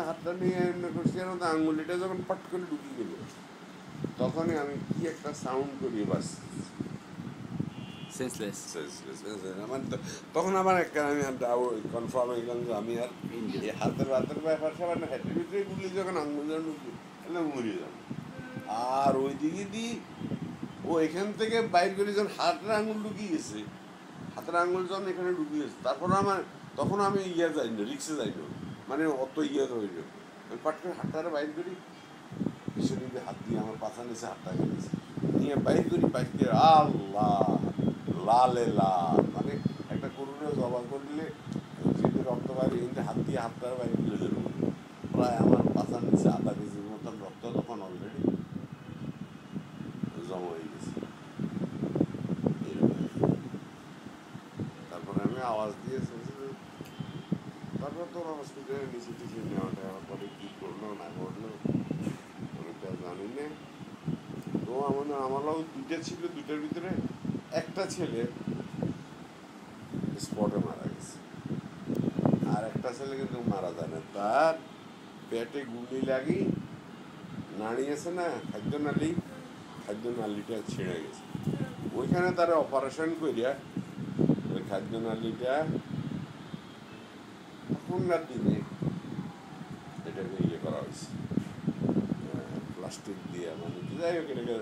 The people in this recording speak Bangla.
হাতটা নিয়ে করছি আঙুলিটা যখন পাট করে ঢুকিয়ে গেল তখনই আমি কি একটা সাউন্ড করি বাস সেন্সলেস। আমার তখন আমার একটা আমি কনফার্ম হয়ে গেলাম যে আমি আর এই হাতের ব্যাপার স্যাপার না হেঁটের ভিতরে গুলি যখন আঙুল যখন ঢুকবে মরিয়ে যাবো। আর ওই দিকে দিয়ে ও এখান থেকে বাইর করে যখন হাতের আঙুল ঢুকিয়ে গেছে, হাতের আঙুল যখন এখানে ঢুকিয়ে গেছে, তারপর আমার তখন আমি যাই না, রিক্সে যাই না, মানে অত হয়ে যাবে। আমি পাট করে হাতটা বাইর করি, পিছনে দিয়ে হাত দিয়ে আমার পাশা নিচে হাতটা গেছে নিয়ে বাইর করি, বাইর করে আল্লাহ লালে লাল, মানে একটা করুণে জবা করলে যদি রক্ত বাইরে এখানে হাত দিয়ে হাতটা বাইরে তুলে দেবো, প্রায় আমার পাশার নিচে আধা কেজির মতন রক্ত তখন অলরেডি জমা হয়ে গেছে। তারপরে আমি আওয়াজ দিয়ে তারপর তোর হসপিটালে নিচে টিচে নেওয়াটা পরে কী করলো না করলো আমি তো জানি না। তো আমারও দুইটা ছিল, দুইটার ভিতরে একটা ছেলে স্পটে মারা গেছে, আর একটা ছেলে কিন্তু মারা যায় না, তার পেটে গুলি লাগি নাড়িয়েছে না খাদ্য নালীটা ছিঁড়ে গেছে। ওইখানে তারা অপারেশন করিয়া ওই খাদ্য নালীটা তখনকার দিনে এটাকে করা হয়েছে প্লাস্টিক দিয়ে, মানে যাই হোক এটাকে